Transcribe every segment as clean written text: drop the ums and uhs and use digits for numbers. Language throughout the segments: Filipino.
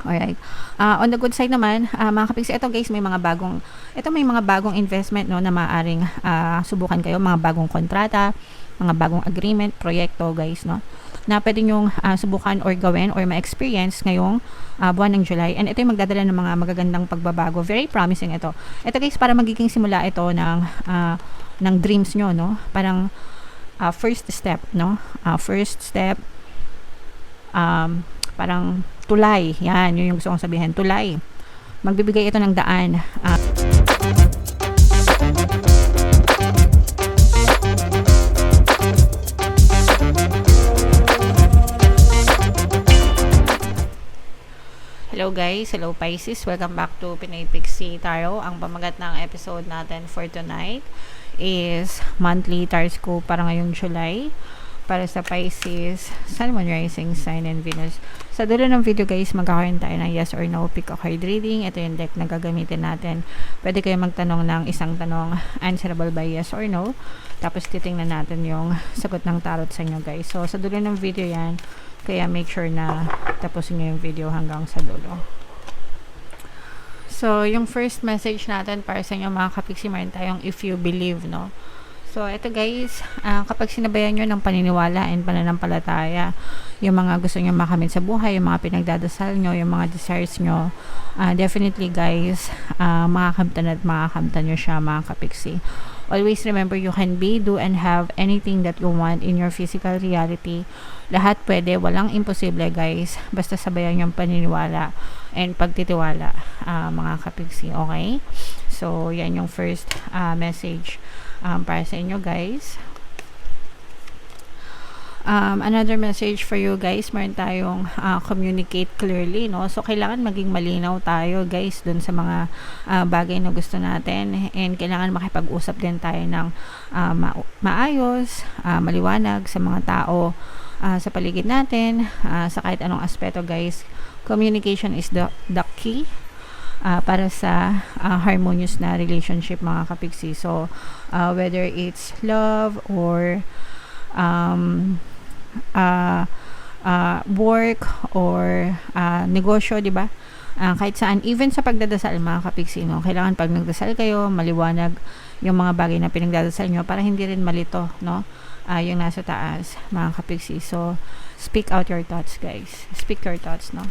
Alright. On the good side naman, mga kapiksi, may mga bagong investment, no, na maaaring subukan kayo, mga bagong kontrata, mga bagong agreement, proyekto, guys, no, na pwede nyong subukan or gawin or ma-experience ngayong buwan ng July. And ito yung magdadala ng mga magagandang pagbabago. Very promising ito. Ito, guys, para magiging simula ito ng dreams nyo, no? Parang first step, no? First step, parang tulay. Yan, yun yung gusto kong sabihin. Tulay. Magbibigay ito ng daan. Hello guys, hello Pisces. Welcome back to Pinoy Pixie Tarot. Ang pamagat ng episode natin for tonight is monthly tarot scope para ngayong July. Para sa Pisces, Sun, Moon, Rising, Sign, and Venus. Sa dulo ng video guys, magkakaroon tayo ng yes or no pick a card reading. Ito yung deck na gagamitin natin. Pwede kayo magtanong ng isang tanong, answerable by yes or no. Tapos titingnan natin yung sagot ng tarot sa inyo guys. So sa dulo ng video yan, kaya make sure na tapusin nyo yung video hanggang sa dulo. So yung first message natin para sa inyo mga kapiksi, meron tayong if you believe, no? So, ito guys, kapag sinabayan nyo ng paniniwala and pananampalataya, yung mga gusto nyo makamit sa buhay, yung mga pinagdadasal nyo, yung mga desires nyo, definitely guys, makakamtan at makakamtan nyo siya mga kapiksi. Always remember, you can be, do, and have anything that you want in your physical reality. Lahat pwede, walang imposible guys, basta sabayan yung paniniwala and pagtitiwala mga kapiksi, okay? So, yan yung first message para sa inyo guys. Another message for you guys, meron tayong communicate clearly, no? So kailangan maging malinaw tayo guys dun sa mga bagay na gusto natin, and kailangan makipag-usap din tayo ng maayos, maliwanag sa mga tao sa paligid natin, sa kahit anong aspeto guys. Communication is the key para sa harmonious na relationship mga kapiksi. So whether it's love or work or negosyo, di ba? Kahit saan, even sa pagdadasal mga kapiksi, no? Kailangan pag nagdasal kayo, maliwanag yung mga bagay na pinagdadasal nyo para hindi rin malito, no? Yung nasa taas mga kapiksi. So speak out your thoughts guys, speak your thoughts, no?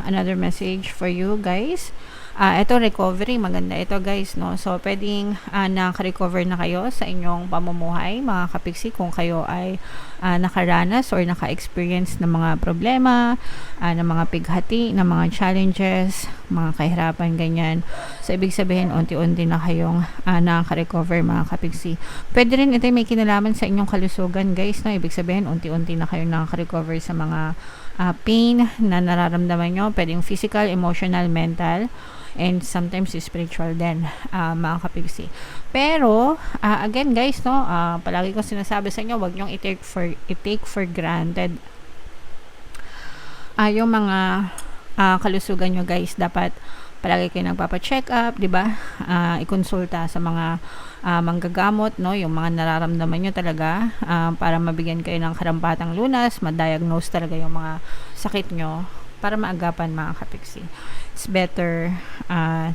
Another message for you guys, ito recovery, maganda ito guys, no? So pwedeng naka-recover na kayo sa inyong pamumuhay mga kapiksi kung kayo ay nakaranas or naka-experience ng mga problema, ng mga pighati, ng mga challenges, mga kahirapan, ganyan. So ibig sabihin unti-unti na kayong naka-recover mga kapiksi. Pwede rin ito may kinalaman sa inyong kalusugan guys, no? Ibig sabihin unti-unti na kayong naka-recover sa mga pain na nararamdaman nyo. Pwedeng physical, emotional, mental, and sometimes spiritual din mga kapiksi. Pero again guys, no, palagi ko sinasabi sa inyo, wag nyong i-take for granted yung mga kalusugan nyo guys. Dapat palagi kayo nagpapa-check up, di ba? Ikonsulta sa mga manggagamot, no, yung mga nararamdaman nyo talaga, para mabigyan kayo ng karampatang lunas, ma-diagnose talaga yung mga sakit nyo para maagapan mga kapiksi. It's better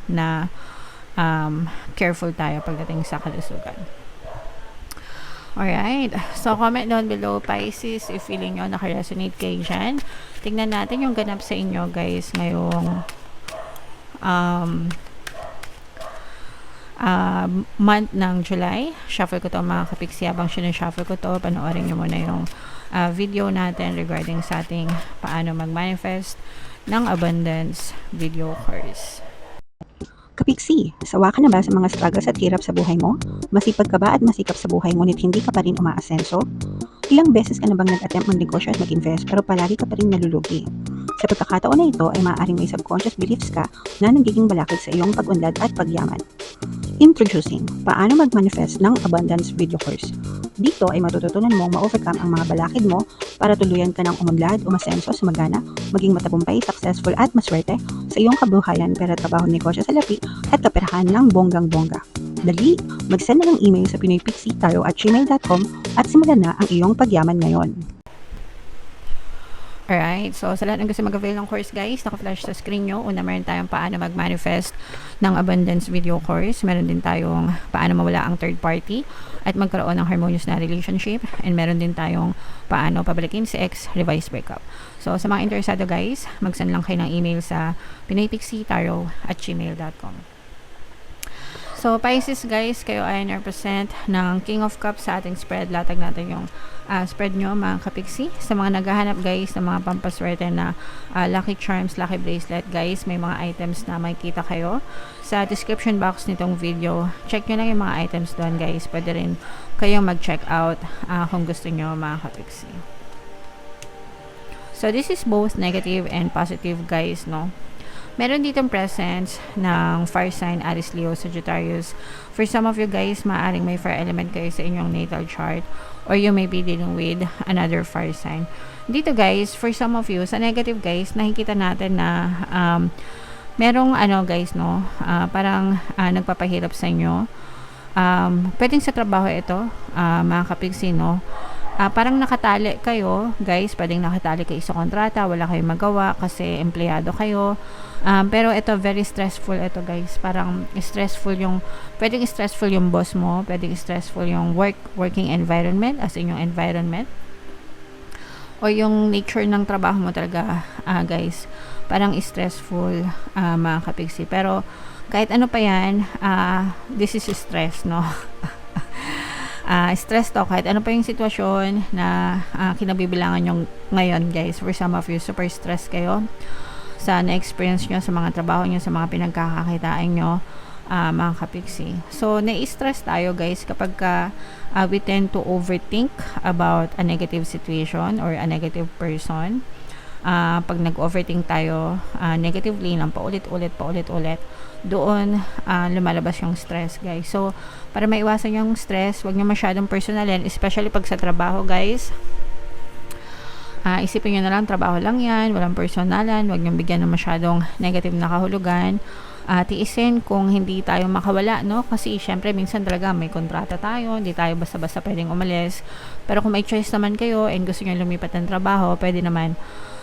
na careful tayo pagdating sa kalusugan. Alright, so comment down below Pisces if feeling nyo nakaresonate kayo dyan. Tingnan natin yung ganap sa inyo guys ngayong month ng July. Shuffle ko to mga kapiksi. Habang sinushuffle ko to, panoorin nyo muna yung video natin regarding sa ating paano mag-manifest ng abundance video course. Kapiksi, sawa ka na ba sa mga struggles at hirap sa buhay mo? Masipag ka ba at masikap sa buhay ngunit hindi ka pa rin umaasenso? Ilang beses ka na bang nag-attempt mag-negosyo at mag-invest pero palagi ka pa rin nalulugi? Sa pagkakataon na ito ay maaaring may subconscious beliefs ka na nagiging balakid sa iyong pag-unlad at pagyaman. Introducing, paano mag-manifest ng abundance video course. Dito ay matututunan mong ma-overcome ang mga balakid mo para tuluyan ka ng umunlad, umasenso, sumagana, maging matagumpay, successful at maswerte sa iyong kabuhayan, pera, trabaho, negosyo sa lapi at kaperahan ng bonggang-bongga. Dali, mag-send na ng email sa pinoypixie@gmail.com at simulan na ang iyong pagyaman ngayon. Alright, so sa lahat ng gusto mag-avail ng course guys, naka-flash sa screen nyo. Una, meron tayong paano mag-manifest ng abundance video course. Meron din tayong paano mawala ang third party at magkaroon ng harmonious na relationship. And meron din tayong paano pabalikin si ex, revised breakup. So sa mga interesado guys, mag-send lang kayo ng email sa pinoypixie@gmail.com. So, Pisces guys, kayo ay represent ng King of Cups sa ating spread. Latag natin yung spread nyo, mga kapiksi. Sa mga naghahanap guys ng mga pampaswerte na lucky charms, lucky bracelet guys, may mga items na makikita kayo sa description box nitong video. Check nyo lang yung mga items doon guys. Pwede rin kayong mag-check out kung gusto nyo, mga kapiksi. So, this is both negative and positive guys, no? Meron ditong presence ng fire sign, Aries, Leo, Sagittarius. For some of you guys, maaaring may fire element kayo sa inyong natal chart or you may be dealing with another fire sign. Dito guys, for some of you, sa negative guys, nakikita natin na merong guys, no, parang nagpapahirap sa inyo. Pwedeng sa trabaho ito, mga kapigsi, no? Parang nakatali kayo, guys, pwedeng nakatali kayo sa kontrata, wala kayong magawa kasi empleyado kayo. Pero ito, very stressful ito, guys. Parang pwedeng stressful yung boss mo, pwedeng stressful yung working environment, as in yung environment. O yung nature ng trabaho mo talaga, guys, parang stressful, mga kapigsi. Pero, kahit ano pa yan, this is stress, no? Stress to, kahit ano pa yung sitwasyon na kinabibilangan nyo ngayon guys. For some of you, super stress kayo sa na-experience nyo, sa mga trabaho nyo, sa mga pinagkakakitaan nyo, mga kapiksi. So, na-stress tayo guys kapag we tend to overthink about a negative situation or a negative person. Pag nag-overthink tayo negatively lang, paulit-ulit, doon lumalabas yung stress guys. So, para maiwasan yung stress, wag nyo masyadong personalin, especially pag sa trabaho guys. Isipin nyo na lang, trabaho lang yan, walang personalan, wag nyo bigyan ng masyadong negative na kahulugan. Tiisin kung hindi tayo makawala, no? Kasi syempre minsan talaga may kontrata tayo, hindi tayo basta-basta pwedeng umalis. Pero kung may choice naman kayo and gusto nyo lumipat ng trabaho, pwede naman,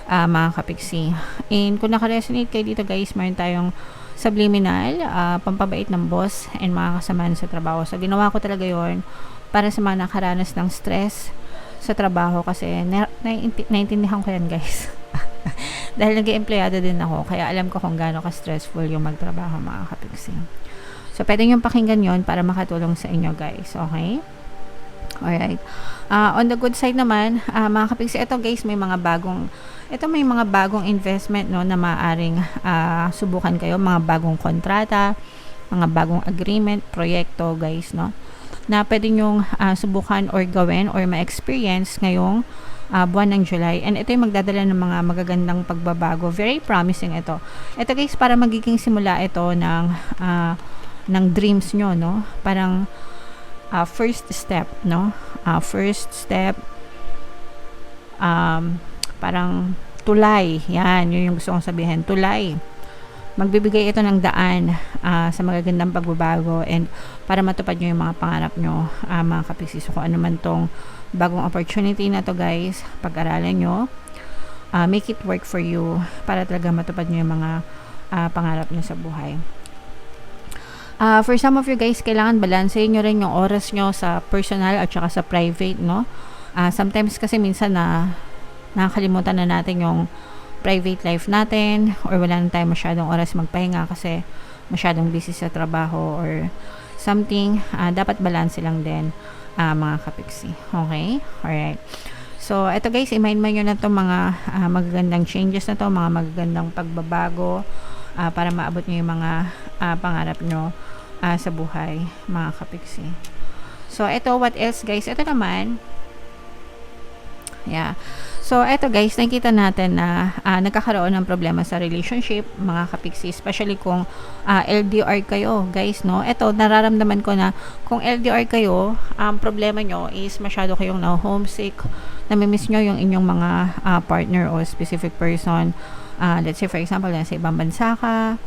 mga kapiksi. And kung naka-resonate kayo dito guys, mayroon tayong subliminal, pampabait ng boss and mga kasamahan sa trabaho. So, ginawa ko talaga yon para sa mga nakaranas ng stress sa trabaho kasi naiintindihan ko yan guys. Dahil nag-empleyado din ako, kaya alam ko kung gaano ka-stressful yung magtrabaho, mga kapiksi. So, pwede nyo pakinggan yon para makatulong sa inyo guys. Okay? Alright. On the good side naman, mga kapiksi, ito guys, may mga bagong investment, no, na maaring subukan kayo, mga bagong kontrata, mga bagong agreement, proyekto guys, no, na pwede nyong subukan or gawin or ma-experience ngayong buwan ng July. And ito yung magdadala ng mga magagandang pagbabago. Very promising ito. Ito guys, para magiging simula ito ng dreams nyo, no, parang first step, no, parang tulay, yan, yun yung gusto kong sabihin, tulay. Magbibigay ito ng daan sa magagandang pagbabago and para matupad nyo yung mga pangarap nyo, mga kapiksi. So, kung ano man tong bagong opportunity na to guys, pag-aralan nyo, make it work for you para talaga matupad nyo yung mga pangarap nyo sa buhay. For some of you guys, kailangan balansehin nyo rin yung oras nyo sa personal at saka sa private, no? Sometimes kasi minsan nakakalimutan na natin yung private life natin or wala na tayo masyadong oras magpahinga kasi masyadong busy sa trabaho or something. Dapat balance lang din, mga kapiksi. Okay? Alright. So, eto guys, i-mind nyo na to mga magagandang changes na to, mga magagandang pagbabago para maabot nyo yung mga pangarap nyo sa buhay, mga kapiksi. So, eto, what else guys? Ito naman, yeah. So, eto guys, nakikita natin na nagkakaroon ng problema sa relationship, mga kapiksi, especially kung LDR kayo, guys, no? Eto, nararamdaman ko na kung LDR kayo, problema nyo is masyado kayong na-homesick, namimiss nyo yung inyong mga partner o specific person. Let's say, for example, nasa ibang bansa ka,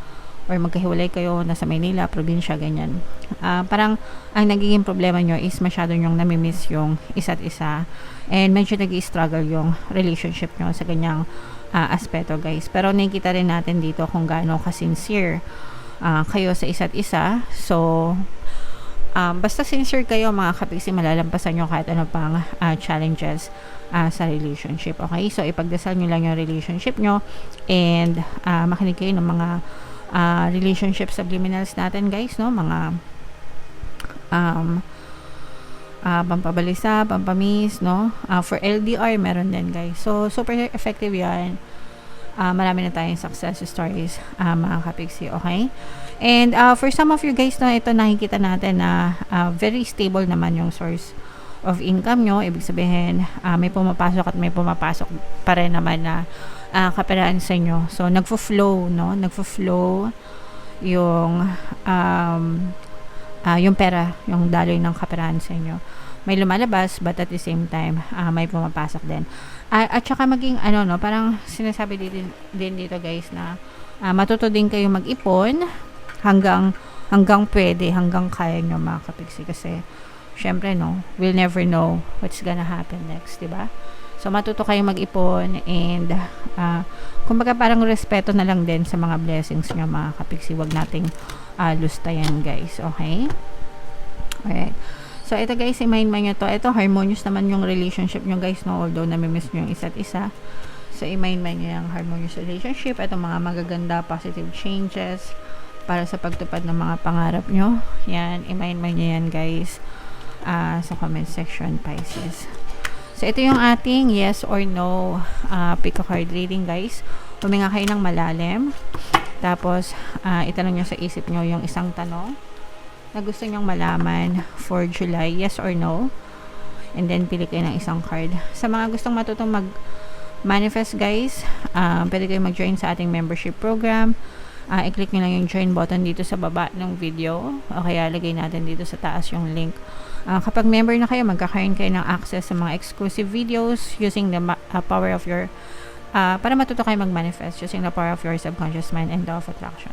or magkahiwalay kayo, nasa Maynila, probinsya, ganyan. Parang ang nagiging problema nyo is masyado nyong namimiss yung isa't isa, and medyo nag-i-struggle yung relationship nyo sa ganyang aspeto, guys. Pero nakikita rin natin dito kung gaano ka-sincere kayo sa isa't isa. So, basta sincere kayo, mga kapiksi, malalampasan nyo kahit ano pang challenges sa relationship. Okay? So, ipagdasal nyo lang yung relationship nyo, and makinig kayo ng mga relationship subliminals natin, guys, no? Mga pampabalisa, pampamis, no? For LDR, meron din, guys. So, super effective yan. Marami na tayong success stories, mga kapiksi, okay? And for some of you guys, no, ito nakikita natin na very stable naman yung source of income nyo. Ibig sabihin, may pumapasok at may pumapasok pa rin naman na kapiraan sa inyo. So, nagfo-flow, no? Nagfo-flow yung pera, yung daloy ng kapiraan sa inyo. May lumalabas, but at the same time, may pumapasok din. At saka maging, no, parang sinasabi din dito, guys, na matuto din kayo mag-ipon hanggang pwede, hanggang kaya nyo, mga kapiksi. Kasi, syempre, no, we'll never know what's gonna happen next, diba? So, matuto kayong mag-ipon, and kumbaga parang respeto na lang din sa mga blessings nyo, mga kapiksi. Huwag nating lustayan, guys. Okay? Alright. So, ito, guys, i-mind nyo to. Ito, harmonious naman yung relationship nyo, guys, no? Although, namimiss nyo yung isa't isa. So, i-mind nyo yung harmonious relationship. Ito, mga magaganda, positive changes para sa pagtupad ng mga pangarap nyo. Yan, i-mind nyo yan, guys, sa comment section, Pisces. So, ito yung ating yes or no pick a card reading, guys. Huminga kayo ng malalim. Tapos, itanong nyo sa isip nyo yung isang tanong na gusto nyong malaman for July, yes or no. And then, pili kayo ng isang card. Sa mga gustong matutong mag-manifest, guys, pwede kayo mag-join sa ating membership program. I-click nyo lang yung join button dito sa baba ng video, o kaya lagay natin dito sa taas yung link. Kapag member na kayo, magkakaroon kayo ng access sa mga exclusive videos using the power of your para matuto kayo mag-manifest using the power of your subconscious mind and law of attraction.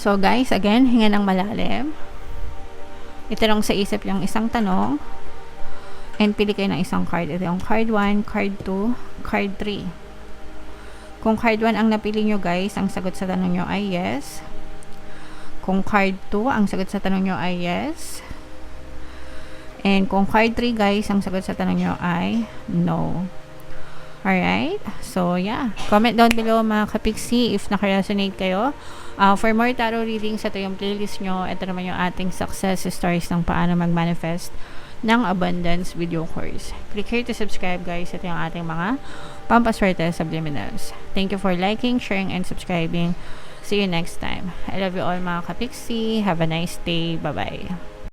So, guys, again, hinga ng malalim. Itanong sa isip yung isang tanong, and pili kayo ng isang card. Ito yung card 1, card 2, card 3. Kung card 1 ang napili nyo, guys, ang sagot sa tanong nyo ay yes. Kung card 2, ang sagot sa tanong nyo ay yes. And kung card 3, guys, ang sagot sa tanong nyo ay no. Alright? So, yeah. Comment down below, mga kapiksi, if nakaresonate kayo. For more tarot readings, ito yung playlist nyo. Ito naman yung ating success stories ng paano mag-manifest ng abundance video course. Click here to subscribe, guys. Ito yung ating mga pampaswerte subliminals. Thank you for liking, sharing, and subscribing. See you next time. I love you all, mga kapiksi. Have a nice day. Bye-bye.